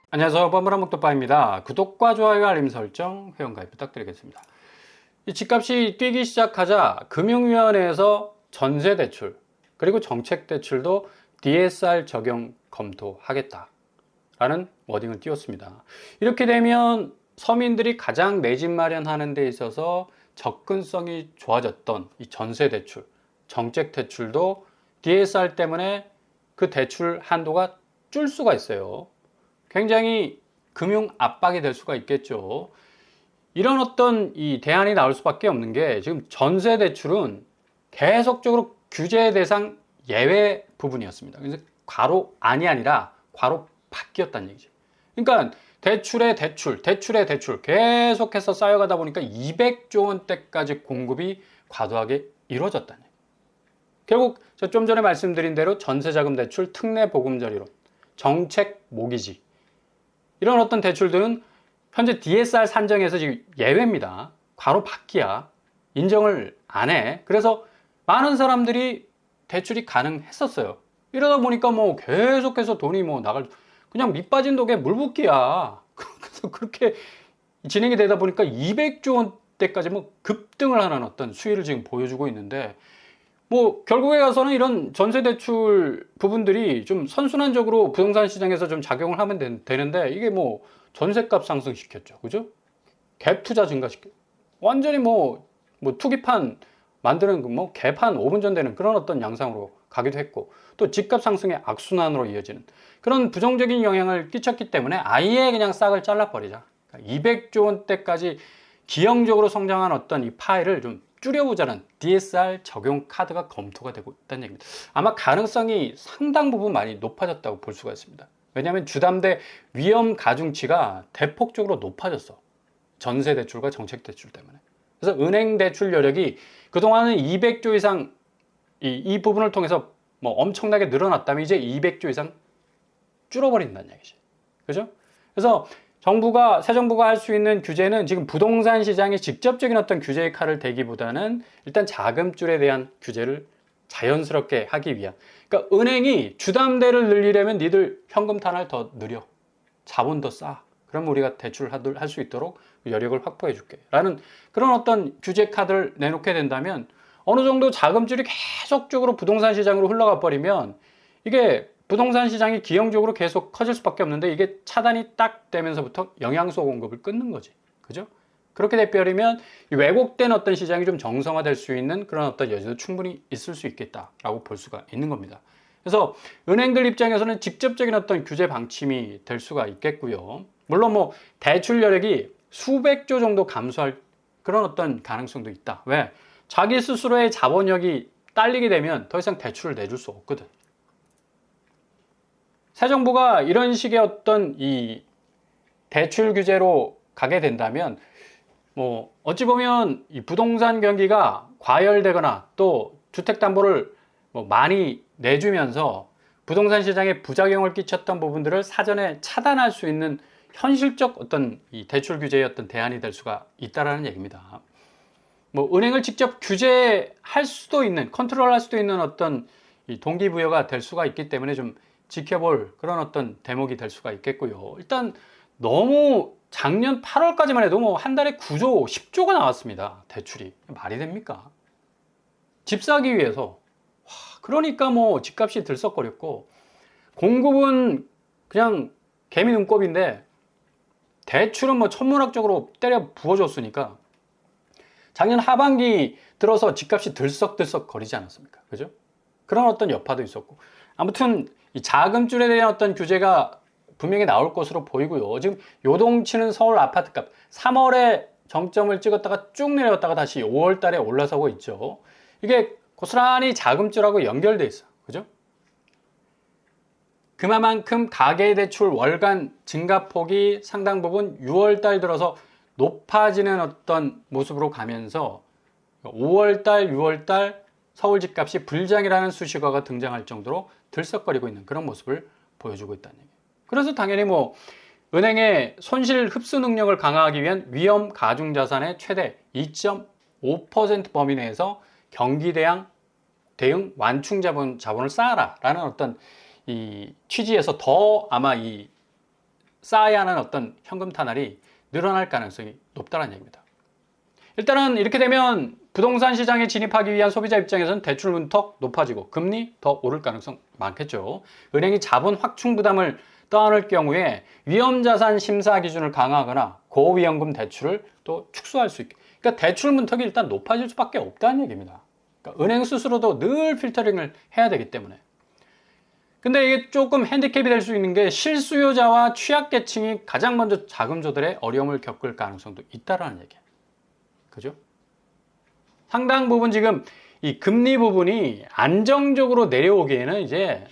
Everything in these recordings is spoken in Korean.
안녕하세요. 뻔뻔한목도빠입니다. 구독과 좋아요, 알림 설정, 회원가입 부탁드리겠습니다. 이 집값이 뛰기 시작하자 금융위원회에서 전세대출 그리고 정책대출도 DSR 적용 검토하겠다라는 워딩을 띄웠습니다. 이렇게 되면 서민들이 가장 내 집 마련하는 데 있어서 접근성이 좋아졌던 이 전세대출, 정책대출도 DSR 때문에 그 대출 한도가 줄 수가 있어요. 굉장히 금융 압박이 될 수가 있겠죠. 이런 어떤 이 대안이 나올 수밖에 없는 게 지금 전세 대출은 계속적으로 규제 대상 예외 부분이었습니다. 그래서 괄호 안이 아니라 괄호 밖이었다는 얘기죠. 그러니까 대출의 대출 계속해서 쌓여가다 보니까 200조 원대까지 공급이 과도하게 이루어졌다는 얘기죠. 결국 저 좀 전에 말씀드린 대로 전세자금 대출 특례 보금자리론, 정책 모기지 이런 어떤 대출들은 현재 DSR 산정에서 지금 예외입니다. 괄호 밖이야. 인정을 안 해. 그래서 많은 사람들이 대출이 가능했었어요. 이러다 보니까 뭐 계속해서 돈이 뭐 그냥 밑 빠진 독에 물 붓기야. 그래서 그렇게 진행이 되다 보니까 200조 원대까지 뭐 급등을 하는 어떤 수위를 지금 보여주고 있는데 뭐 결국에 가서는 이런 전세 대출 부분들이 좀 선순환적으로 부동산 시장에서 좀 작용을 하면 되는데 이게 뭐 전세값 상승시켰죠. 그죠? 갭 투자 증가시켰죠. 완전히 뭐 투기판 만드는 뭐 개판 5분 전 되는 그런 어떤 양상으로 가기도 했고 또 집값 상승의 악순환으로 이어지는 그런 부정적인 영향을 끼쳤기 때문에 아예 그냥 싹을 잘라버리자. 그러니까 200조 원대까지 기형적으로 성장한 어떤 이 파일을 좀 줄여보자는 DSR 적용 카드가 검토가 되고 있다는 얘기입니다. 아마 가능성이 상당 부분 많이 높아졌다고 볼 수가 있습니다. 왜냐하면 주담대 위험 가중치가 대폭적으로 높아졌어. 전세 대출과 정책 대출 때문에. 그래서 은행 대출 여력이 그동안은 200조 이상 이 부분을 통해서 뭐 엄청나게 늘어났다면 이제 200조 이상 줄어버린다는 얘기죠. 그죠? 그래서 새 정부가 할 수 있는 규제는 지금 부동산 시장에 직접적인 어떤 규제의 칼을 대기보다는 일단 자금줄에 대한 규제를 자연스럽게 하기 위한. 그러니까 은행이 주담대를 늘리려면 니들 현금 탄환을 더 느려. 자본 더 쌓아. 그럼 우리가 대출을 할 수 있도록 여력을 확보해 줄게. 라는 그런 어떤 규제 카드를 내놓게 된다면 어느 정도 자금줄이 계속적으로 부동산 시장으로 흘러가 버리면 이게 부동산 시장이 기형적으로 계속 커질 수밖에 없는데 이게 차단이 딱 되면서부터 영양소 공급을 끊는 거지. 그죠? 그렇게 돼버리면 왜곡된 어떤 시장이 좀 정상화될 수 있는 그런 어떤 여지도 충분히 있을 수 있겠다라고 볼 수가 있는 겁니다. 그래서 은행들 입장에서는 직접적인 어떤 규제 방침이 될 수가 있겠고요. 물론 뭐 대출 여력이 수백조 정도 감소할 그런 어떤 가능성도 있다. 왜? 자기 스스로의 자본력이 딸리게 되면 더 이상 대출을 내줄 수 없거든. 새 정부가 이런 식의 어떤 이 대출 규제로 가게 된다면 뭐 어찌 보면 이 부동산 경기가 과열되거나 또 주택담보를 뭐 많이 내주면서 부동산 시장에 부작용을 끼쳤던 부분들을 사전에 차단할 수 있는 현실적 어떤 이 대출 규제의 어떤 대안이 될 수가 있다라는 얘기입니다. 뭐 은행을 직접 규제할 수도 있는, 컨트롤할 수도 있는 어떤 이 동기부여가 될 수가 있기 때문에 좀 지켜볼 그런 어떤 대목이 될 수가 있겠고요. 일단 너무 작년 8월까지만 해도 뭐 한 달에 9조, 10조가 나왔습니다. 대출이. 말이 됩니까? 집 사기 위해서. 그러니까 뭐 집값이 들썩거렸고 공급은 그냥 개미 눈곱인데 대출은 뭐 천문학적으로 때려 부어줬으니까 작년 하반기 들어서 집값이 들썩들썩 거리지 않았습니까? 그죠? 그런 어떤 여파도 있었고 아무튼 이 자금줄에 대한 어떤 규제가 분명히 나올 것으로 보이고요. 지금 요동치는 서울 아파트값 3월에 정점을 찍었다가 쭉 내려왔다가 다시 5월 달에 올라서고 있죠. 이게 고스란히 자금줄하고 연결돼 있어. 그죠? 그만큼 가계대출 월간 증가폭이 상당 부분 6월 달 들어서 높아지는 어떤 모습으로 가면서 5월 달, 6월 달 서울 집값이 불장이라는 수식어가 등장할 정도로 들썩거리고 있는 그런 모습을 보여주고 있다는 얘기예요. 그래서 당연히 뭐 은행의 손실 흡수 능력을 강화하기 위한 위험 가중 자산의 최대 2.5% 범위 내에서 경기 대응 완충 자본을 쌓아라 라는 어떤 이 취지에서 더 아마 이 쌓아야 하는 어떤 현금 탄압이 늘어날 가능성이 높다는 얘기입니다. 일단은 이렇게 되면 부동산 시장에 진입하기 위한 소비자 입장에서는 대출 문턱 높아지고 금리 더 오를 가능성 많겠죠. 은행이 자본 확충 부담을 떠안을 경우에 위험자산 심사 기준을 강화하거나 고위험금 대출을 또 축소할 수 있게. 그러니까 대출 문턱이 일단 높아질 수밖에 없다는 얘기입니다. 그러니까 은행 스스로도 늘 필터링을 해야 되기 때문에. 근데 이게 조금 핸디캡이 될 수 있는 게 실수요자와 취약계층이 가장 먼저 자금 조달에 어려움을 겪을 가능성도 있다라는 얘기예요. 그죠? 상당 부분 지금 이 금리 부분이 안정적으로 내려오기에는 이제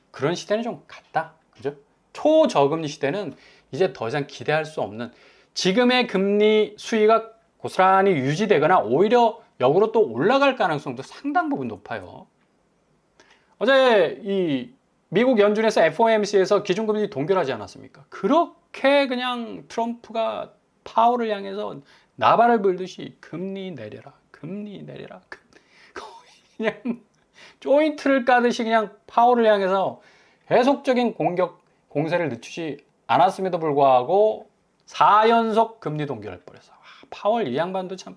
그런 시대는 좀 갔다. 그죠? 초저금리 시대는 이제 더 이상 기대할 수 없는 지금의 금리 수위가 고스란히 유지되거나 오히려 역으로 또 올라갈 가능성도 상당 부분 높아요. 어제 이 미국 연준에서 FOMC에서 기준금리 동결하지 않았습니까? 그렇게 그냥 트럼프가 파월을 향해서 나발을 불듯이 금리 내려라, 금리 내려라. 그냥 조인트를 까듯이 그냥 파월을 향해서 계속적인 공세를 늦추지 않았음에도 불구하고 4연속 금리 동결을 벌여서 파월 이 양반도 참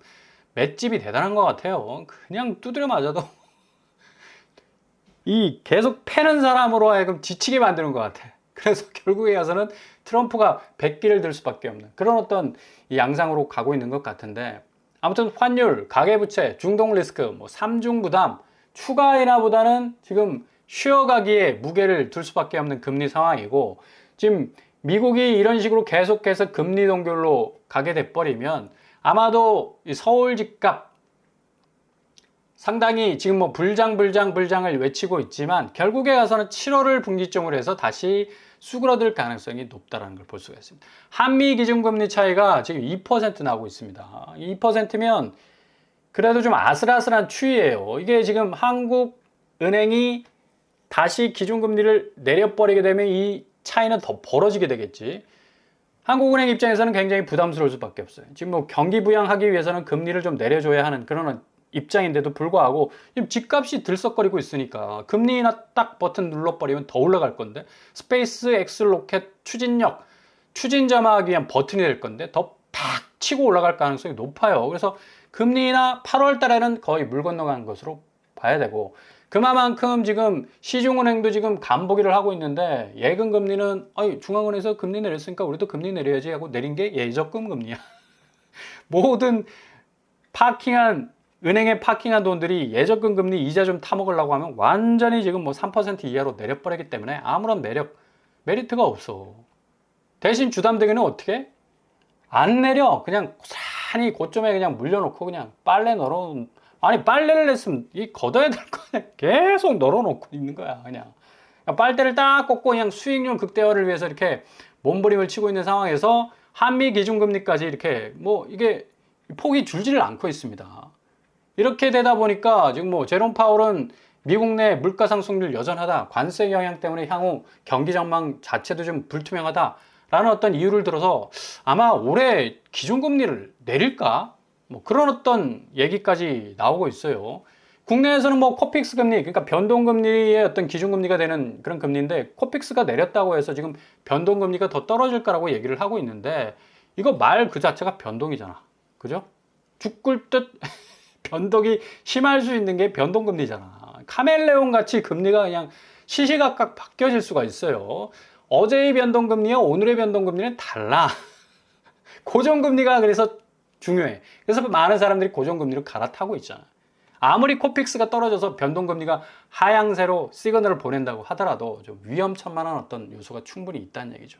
맷집이 대단한 것 같아요. 그냥 두드려 맞아도 이 계속 패는 사람으로 하여금 지치게 만드는 것 같아. 그래서 결국에 가서는 트럼프가 백기를 들 수밖에 없는 그런 어떤 이 양상으로 가고 있는 것 같은데, 아무튼 환율, 가계부채, 중동 리스크, 뭐 삼중 부담, 추가 인하보다는 지금 쉬어가기에 무게를 둘 수밖에 없는 금리 상황이고, 지금 미국이 이런 식으로 계속해서 금리 동결로 가게 돼버리면 아마도 이 서울 집값 상당히 지금 뭐 불장을 외치고 있지만 결국에 가서는 7월을 분기점으로 해서 다시 수그러들 가능성이 높다는 걸 볼 수가 있습니다. 한미 기준금리 차이가 지금 2% 나오고 있습니다. 2%면 그래도 좀 아슬아슬한 추이예요. 이게 지금 한국은행이 다시 기준금리를 내려버리게 되면 이 차이는 더 벌어지게 되겠지. 한국은행 입장에서는 굉장히 부담스러울 수밖에 없어요. 지금 뭐 경기 부양하기 위해서는 금리를 좀 내려줘야 하는 그런 입장인데도 불구하고 지금 집값이 들썩거리고 있으니까 금리 인하 딱 버튼 눌러버리면 더 올라갈 건데, 스페이스 X 로켓 추진력, 추진 점화하기 위한 버튼이 될 건데 더 팍 치고 올라갈 가능성이 높아요. 그래서 금리 인하 8월 달에는 거의 물 건너간 것으로 봐야 되고, 그만큼 지금 시중은행도 지금 간보기를 하고 있는데 예금 금리는 중앙은행에서 금리 내렸으니까 우리도 금리 내려야지 하고 내린 게 예적금 금리야. 모든 은행에 파킹한 돈들이 예적금 금리 이자 좀 타먹으려고 하면 완전히 지금 뭐 3% 이하로 내려버리기 때문에 아무런 메리트가 없어. 대신 주담대기는 어떻게? 안 내려. 그냥 고스란히 고점에 그냥 물려놓고 그냥 빨래를 냈으면 걷어야 될 거 아니야. 계속 널어놓고 있는 거야. 그냥 빨대를 딱 꽂고 그냥 수익률 극대화를 위해서 이렇게 몸부림을 치고 있는 상황에서 한미 기준금리까지 이렇게 뭐 이게 폭이 줄지를 않고 있습니다. 이렇게 되다 보니까 지금 뭐 제롬 파월은 미국 내 물가 상승률 여전하다, 관세 영향 때문에 향후 경기 전망 자체도 좀 불투명하다라는 어떤 이유를 들어서 아마 올해 기준금리를 내릴까? 뭐 그런 어떤 얘기까지 나오고 있어요. 국내에서는 뭐 코픽스 금리, 그러니까 변동금리의 어떤 기준금리가 되는 그런 금리인데, 코픽스가 내렸다고 해서 지금 변동금리가 더 떨어질 거라고 얘기를 하고 있는데, 이거 말 그 자체가 변동이잖아. 그죠? 죽을 듯 변동이 심할 수 있는 게 변동금리잖아. 카멜레온 같이 금리가 그냥 시시각각 바뀌어질 수가 있어요. 어제의 변동금리와 오늘의 변동금리는 달라. 고정금리가 그래서 중요해. 그래서 많은 사람들이 고정금리로 갈아타고 있잖아. 아무리 코픽스가 떨어져서 변동금리가 하향세로 시그널을 보낸다고 하더라도 좀 위험천만한 어떤 요소가 충분히 있다는 얘기죠.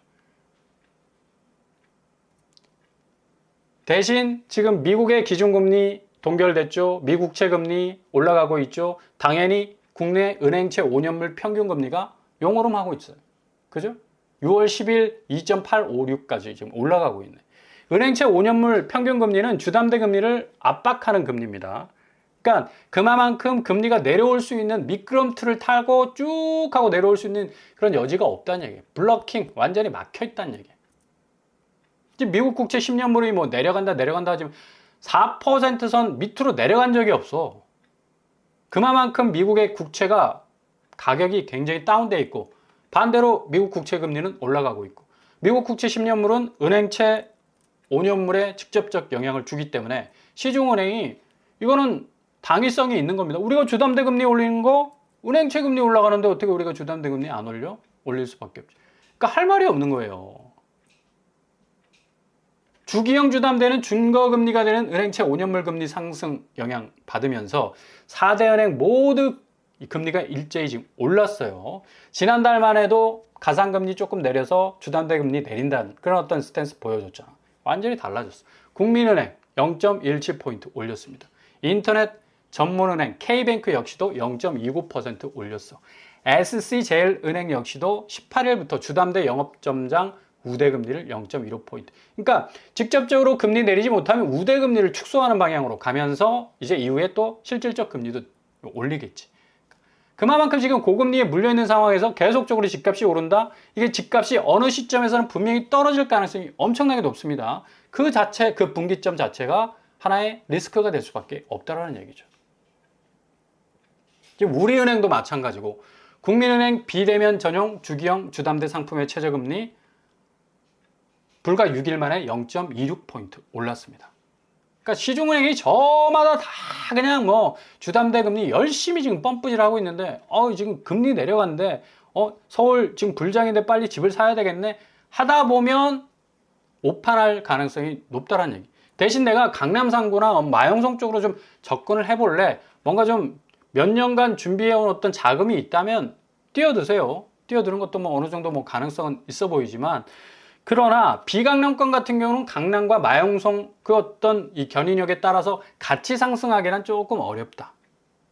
대신 지금 미국의 기준금리 동결됐죠. 미국채 금리 올라가고 있죠. 당연히 국내 은행채 5년물 평균금리가 용오름하고 있어요. 그죠? 6월 10일 2.856까지 지금 올라가고 있네. 은행채 5년물 평균금리는 주담대 금리를 압박하는 금리입니다. 그러니까 그만큼 금리가 내려올 수 있는 미끄럼틀을 타고 쭉 하고 내려올 수 있는 그런 여지가 없다는 얘기예요. 블러킹, 완전히 막혀 있다는 얘기예요. 지금 미국 국채 10년물이 뭐 내려간다 하지만 4% 선 밑으로 내려간 적이 없어. 그만큼 미국의 국채가 가격이 굉장히 다운돼 있고, 반대로 미국 국채 금리는 올라가고 있고, 미국 국채 10년물은 은행채 5년물에 직접적 영향을 주기 때문에 시중은행이 이거는 당위성이 있는 겁니다. 우리가 주담대 금리 올리는 거 은행채 금리 올라가는데 어떻게 우리가 주담대 금리 안 올려? 올릴 수밖에 없죠. 그러니까 할 말이 없는 거예요. 주기형 주담대는 준거금리가 되는 은행채 5년물 금리 상승 영향 받으면서 4대 은행 모두 금리가 일제히 지금 올랐어요. 지난달만 해도 가상금리 조금 내려서 주담대 금리 내린다는 그런 어떤 스탠스 보여줬잖아. 완전히 달라졌어. 국민은행 0.17포인트 올렸습니다. 인터넷 전문은행 K뱅크 역시도 0.29% 올렸어. SC제일은행 역시도 18일부터 주담대 영업점장 우대금리를 0.15포인트. 그러니까 직접적으로 금리 내리지 못하면 우대금리를 축소하는 방향으로 가면서 이제 이후에 또 실질적 금리도 올리겠지. 그만큼 지금 고금리에 물려있는 상황에서 계속적으로 집값이 오른다? 이게 집값이 어느 시점에서는 분명히 떨어질 가능성이 엄청나게 높습니다. 그 자체, 그 분기점 자체가 하나의 리스크가 될 수밖에 없다는 얘기죠. 지금 우리은행도 마찬가지고 국민은행 비대면 전용 주기형 주담대 상품의 최저금리 불과 6일 만에 0.26포인트 올랐습니다. 그러니까 시중은행이 저마다 다 그냥 뭐 주담대 금리 열심히 지금 펌프질하고 있는데 지금 금리 내려갔는데 서울 지금 불장인데 빨리 집을 사야 되겠네 하다 보면 오판할 가능성이 높다는 얘기. 대신 내가 강남 상구나 마영성 쪽으로 좀 접근을 해볼래. 뭔가 좀 몇 년간 준비해온 어떤 자금이 있다면 뛰어드세요. 뛰어드는 것도 뭐 어느 정도 뭐 가능성은 있어 보이지만 그러나 비강남권 같은 경우는 강남과 마영성 그 어떤 이 견인력에 따라서 같이 상승하기는 조금 어렵다.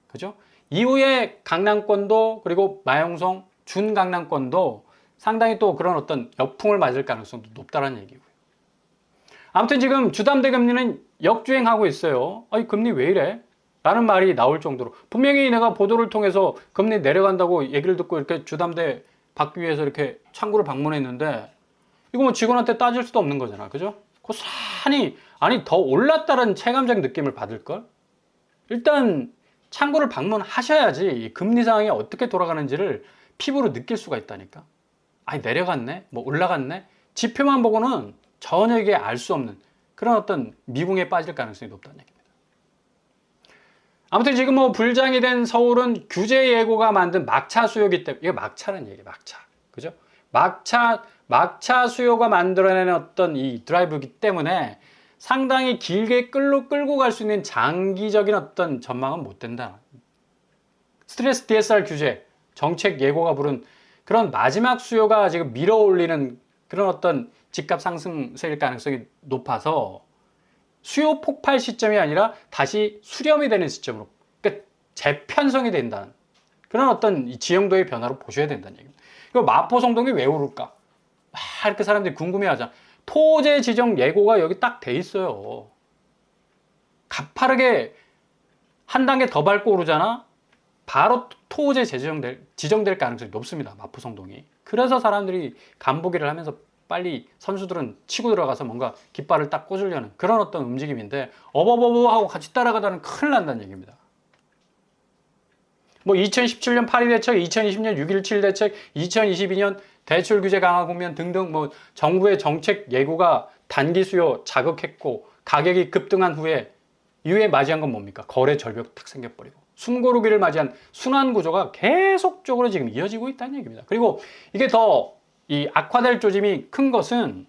그죠? 이후에 강남권도 그리고 마영성 준강남권도 상당히 또 그런 어떤 역풍을 맞을 가능성도 높다는 얘기고요. 아무튼 지금 주담대 금리는 역주행하고 있어요. 금리 왜 이래? 라는 말이 나올 정도로 분명히 내가 보도를 통해서 금리 내려간다고 얘기를 듣고 이렇게 주담대 받기 위해서 이렇게 창구를 방문했는데 이거 뭐 직원한테 따질 수도 없는 거잖아. 그죠? 고스란히 아니 더 올랐다는 체감적인 느낌을 받을걸? 일단 창구를 방문하셔야지 이 금리 상황이 어떻게 돌아가는지를 피부로 느낄 수가 있다니까. 아니 내려갔네? 뭐 올라갔네? 지표만 보고는 전혀 이게 알 수 없는 그런 어떤 미궁에 빠질 가능성이 높다는 얘기입니다. 아무튼 지금 뭐 불장이 된 서울은 규제 예고가 만든 막차 수요기 때문에 이게 막차는 얘기예요. 막차. 그죠? 막차 수요가 만들어내는 어떤 이 드라이브이기 때문에 상당히 길게 끌고 갈 수 있는 장기적인 어떤 전망은 못 된다. 스트레스 DSR 규제, 정책 예고가 부른 그런 마지막 수요가 지금 밀어 올리는 그런 어떤 집값 상승세일 가능성이 높아서 수요 폭발 시점이 아니라 다시 수렴이 되는 시점으로, 그러니까 재편성이 된다는 그런 어떤 이 지형도의 변화로 보셔야 된다는 얘기입니다. 그리고 마포 성동이 왜 오를까? 이렇게 사람들이 궁금해하잖아. 토제 지정 예고가 여기 딱 돼 있어요. 가파르게 한 단계 더 밟고 오르잖아. 바로 토제 지정될 가능성이 높습니다. 마포 성동이. 그래서 사람들이 간보기를 하면서 빨리 선수들은 치고 들어가서 뭔가 깃발을 딱 꽂으려는 그런 어떤 움직임인데 어버버버 하고 같이 따라가다는 큰일 난다는 얘기입니다. 뭐 2017년 8.2 대책, 2020년 6.17 대책, 2022년 대출 규제 강화 국면 등등 뭐 정부의 정책 예고가 단기 수요 자극했고 가격이 급등한 후에 이후에 맞이한 건 뭡니까? 거래 절벽 탁 생겨버리고 숨고르기를 맞이한 순환 구조가 계속적으로 지금 이어지고 있다는 얘기입니다. 그리고 이게 더 이 악화될 조짐이 큰 것은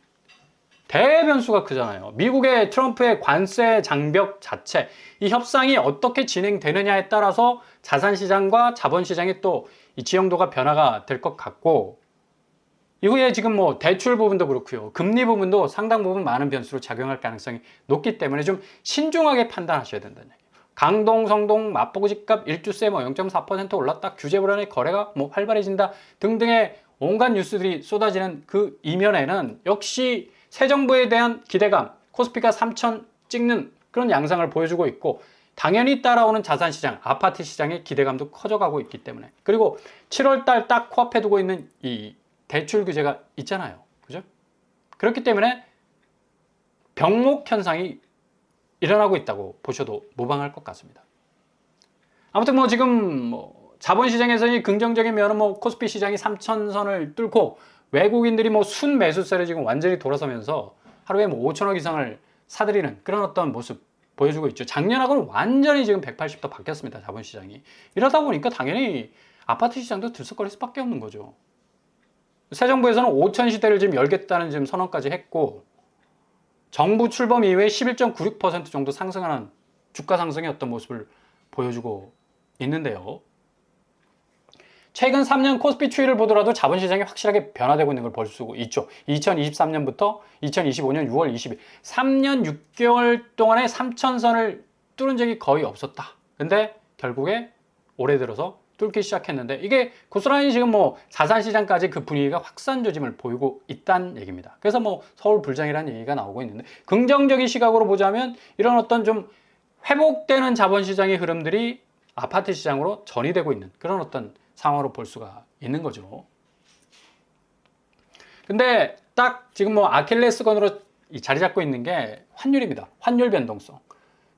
대변수가 크잖아요. 미국의 트럼프의 관세 장벽 자체, 이 협상이 어떻게 진행되느냐에 따라서 자산시장과 자본시장의 또 이 지형도가 변화가 될 것 같고, 이후에 지금 뭐 대출 부분도 그렇고요. 금리 부분도 상당 부분 많은 변수로 작용할 가능성이 높기 때문에 좀 신중하게 판단하셔야 된다는 얘기예요. 강동, 성동, 마포구 집값 일주세 뭐 0.4% 올랐다. 규제 불안의 거래가 뭐 활발해진다. 등등의 온갖 뉴스들이 쏟아지는 그 이면에는 역시 새 정부에 대한 기대감, 코스피가 3,000 찍는 그런 양상을 보여주고 있고, 당연히 따라오는 자산시장, 아파트 시장의 기대감도 커져가고 있기 때문에, 그리고 7월달 딱 코앞에 두고 있는 이 대출 규제가 있잖아요. 그죠? 그렇기 때문에 병목 현상이 일어나고 있다고 보셔도 무방할 것 같습니다. 아무튼 뭐 지금 뭐 자본시장에서의 긍정적인 면은 뭐 코스피 시장이 3,000선을 뚫고 외국인들이 뭐 순매수세를 지금 완전히 돌아서면서 하루에 뭐 5천억 이상을 사들이는 그런 어떤 모습 보여주고 있죠. 작년하고는 완전히 지금 180도 바뀌었습니다. 자본시장이. 이러다 보니까 당연히 아파트 시장도 들썩거릴 수밖에 없는 거죠. 새 정부에서는 5천 시대를 지금 열겠다는 지금 선언까지 했고, 정부 출범 이후에 11.96% 정도 상승하는 주가 상승의 어떤 모습을 보여주고 있는데요. 최근 3년 코스피 추이를 보더라도 자본시장이 확실하게 변화되고 있는 걸 볼 수 있죠. 2023년부터 2025년 6월 20일 3년 6개월 동안에 3천선을 뚫은 적이 거의 없었다. 근데 결국에 올해 들어서 뚫기 시작했는데, 이게 고스란히 지금 뭐 자산시장까지 그 분위기가 확산 조짐을 보이고 있다는 얘기입니다. 그래서 뭐 서울 불장이라는 얘기가 나오고 있는데, 긍정적인 시각으로 보자면 이런 어떤 좀 회복되는 자본시장의 흐름들이 아파트 시장으로 전이되고 있는 그런 어떤 상황으로 볼 수가 있는 거죠. 근데 딱 지금 뭐 아킬레스건으로 자리 잡고 있는 게 환율입니다. 환율 변동성.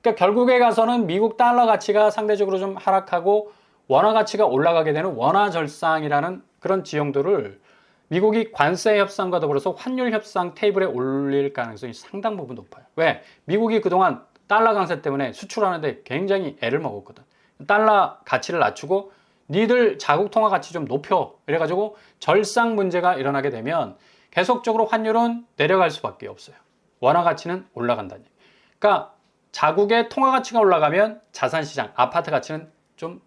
그러니까 결국에 가서는 미국 달러 가치가 상대적으로 좀 하락하고 원화 가치가 올라가게 되는 원화 절상이라는 그런 지형도를 미국이 관세 협상과 더불어서 환율 협상 테이블에 올릴 가능성이 상당 부분 높아요. 왜? 미국이 그동안 달러 강세 때문에 수출하는데 굉장히 애를 먹었거든. 달러 가치를 낮추고 니들 자국 통화 가치 좀 높여 이래가지고 절상 문제가 일어나게 되면 계속적으로 환율은 내려갈 수밖에 없어요. 원화 가치는 올라간다니. 그러니까 자국의 통화 가치가 올라가면 자산시장, 아파트 가치는 좀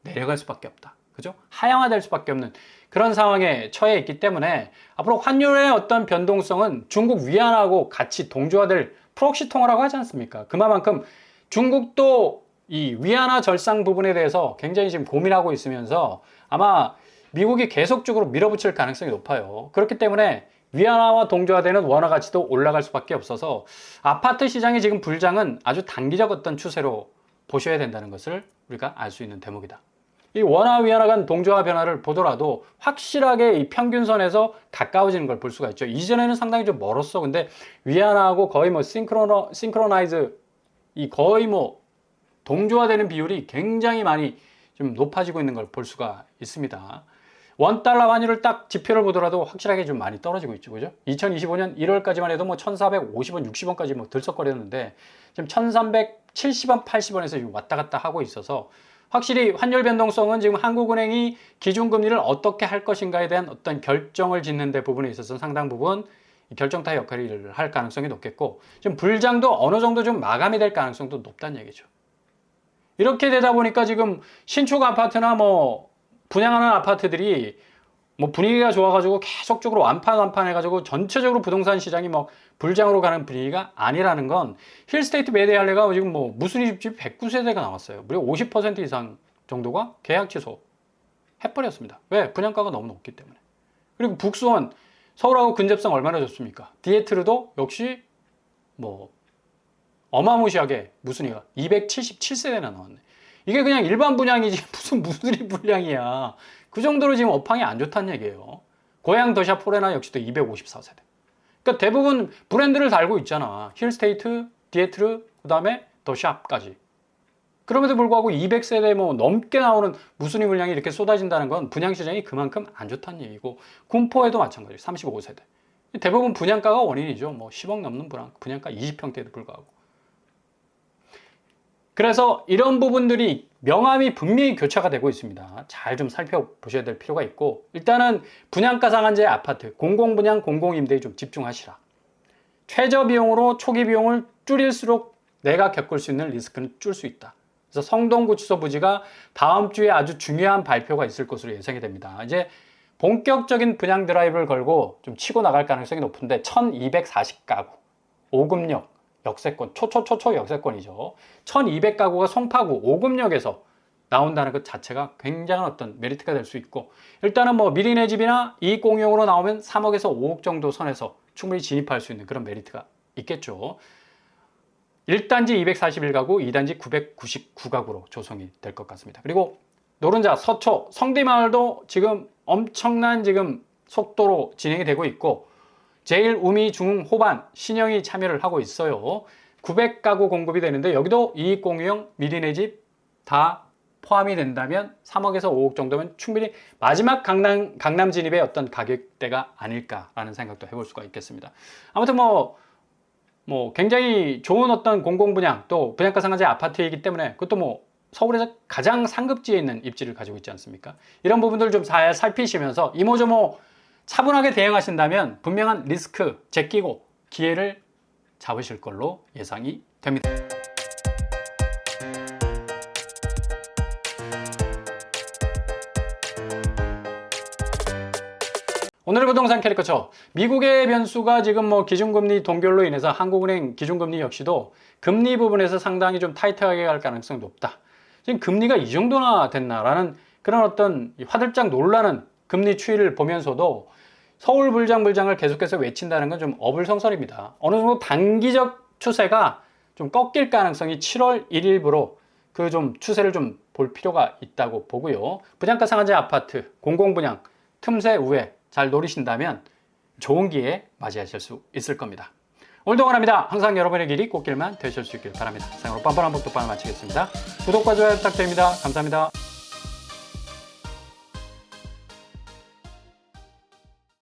내려갈 수밖에 없다. 그죠? 하향화될 수밖에 없는 그런 상황에 처해 있기 때문에 앞으로 환율의 어떤 변동성은 중국 위안하고 같이 동조화될 프록시 통화라고 하지 않습니까? 그만큼 중국도 이 위안화 절상 부분에 대해서 굉장히 지금 고민하고 있으면서 아마 미국이 계속적으로 밀어붙일 가능성이 높아요. 그렇기 때문에 위안화와 동조화되는 원화 가치도 올라갈 수밖에 없어서 아파트 시장의 지금 불장은 아주 단기적 어떤 추세로 보셔야 된다는 것을 우리가 알 수 있는 대목이다. 이 원화 위안화 간 동조화 변화를 보더라도 확실하게 이 평균선에서 가까워지는 걸 볼 수가 있죠. 이전에는 상당히 좀 멀었어. 근데 위안화하고 거의 뭐 싱크로나이즈, 이 거의 뭐 동조화되는 비율이 굉장히 많이 좀 높아지고 있는 걸 볼 수가 있습니다. 원달러 환율을 딱 지표를 보더라도 확실하게 좀 많이 떨어지고 있죠. 그죠? 2025년 1월까지만 해도 뭐 1,450원, 60원까지 뭐 들썩거렸는데 지금 1,370원, 80원에서 지금 왔다 갔다 하고 있어서 확실히 환율 변동성은 지금 한국은행이 기준금리를 어떻게 할 것인가에 대한 어떤 결정을 짓는 데 부분에 있어서 상당 부분 결정타 역할을 할 가능성이 높겠고, 지금 불장도 어느 정도 좀 마감이 될 가능성도 높다는 얘기죠. 이렇게 되다 보니까 지금 신축 아파트나 뭐 분양하는 아파트들이 뭐 분위기가 좋아가지고 계속적으로 완판해가지고 전체적으로 부동산 시장이 뭐 불장으로 가는 분위기가 아니라는 건, 힐스테이트 매대할래가 지금 뭐 무순위 집집이 109세대가 나왔어요. 무려 50% 이상 정도가 계약 취소 해버렸습니다. 왜? 분양가가 너무 높기 때문에. 그리고 북수원, 서울하고 근접성 얼마나 좋습니까? 디에트르도 역시 뭐 어마무시하게 무순위가 277세대나 나왔네. 이게 그냥 일반 분양이지 무슨 무순위 분양이야. 그 정도로 지금 업황이 안 좋다는 얘기예요. 고양 더샵 포레나 역시도 254세대. 그러니까 대부분 브랜드를 달고 있잖아. 힐스테이트, 디에트르, 그 다음에 더샵까지. 그럼에도 불구하고 200세대 뭐 넘게 나오는 무순위 분양이 이렇게 쏟아진다는 건 분양시장이 그만큼 안 좋다는 얘기고, 군포에도 마찬가지 35세대. 대부분 분양가가 원인이죠. 뭐 10억 넘는 분양가 20평대에도 불구하고. 그래서 이런 부분들이 명암이 분명히 교차가 되고 있습니다. 잘 좀 살펴보셔야 될 필요가 있고, 일단은 분양가 상한제 아파트, 공공분양, 공공임대에 좀 집중하시라. 최저 비용으로 초기 비용을 줄일수록 내가 겪을 수 있는 리스크는 줄 수 있다. 그래서 성동구치소 부지가 다음 주에 아주 중요한 발표가 있을 것으로 예상이 됩니다. 이제 본격적인 분양 드라이브를 걸고 좀 치고 나갈 가능성이 높은데 1240가구, 5급역, 역세권, 초초 역세권이죠. 1200가구가 송파구 5급역에서 나온다는 것 자체가 굉장한 어떤 메리트가 될 수 있고, 일단은 뭐 미리네 집이나 이익공용으로 나오면 3억에서 5억 정도 선에서 충분히 진입할 수 있는 그런 메리트가 있겠죠. 1단지 241가구, 2단지 999가구로 조성이 될 것 같습니다. 그리고 노른자, 서초, 성대마을도 지금 엄청난 지금 속도로 진행이 되고 있고, 제일, 우미, 중흥, 호반, 신영이 참여를 하고 있어요. 900가구 공급이 되는데 여기도 이익공유형, 미리네 집 다 포함이 된다면 3억에서 5억 정도면 충분히 마지막 강남 진입의 어떤 가격대가 아닐까라는 생각도 해볼 수가 있겠습니다. 아무튼 굉장히 좋은 어떤 공공분양 또 분양가 상한제 아파트이기 때문에 그것도 서울에서 가장 상급지에 있는 입지를 가지고 있지 않습니까? 이런 부분들 좀 잘 살피시면서 이모저모 차분하게 대응하신다면 분명한 리스크 제끼고 기회를 잡으실 걸로 예상이 됩니다. 오늘의 부동산 캐릭터처 미국의 변수가 지금 기준금리 동결로 인해서 한국은행 기준금리 역시도 금리 부분에서 상당히 좀 타이트하게 갈 가능성이 높다. 지금 금리가 이 정도나 됐나라는 그런 어떤 화들짝 놀라는 금리 추이를 보면서도 서울 불장을 계속해서 외친다는 건 좀 어불성설입니다. 어느 정도 단기적 추세가 좀 꺾일 가능성이 7월 1일부로 그 좀 추세를 좀 볼 필요가 있다고 보고요. 분양가 상한제 아파트, 공공분양, 틈새 우회 잘 노리신다면 좋은 기회 맞이하실 수 있을 겁니다. 오늘도 원합니다. 항상 여러분의 길이 꽃길만 되실 수 있길 바랍니다. 상으로 뻔뻔한 복독방을 마치겠습니다. 구독과 좋아요 부탁드립니다. 감사합니다.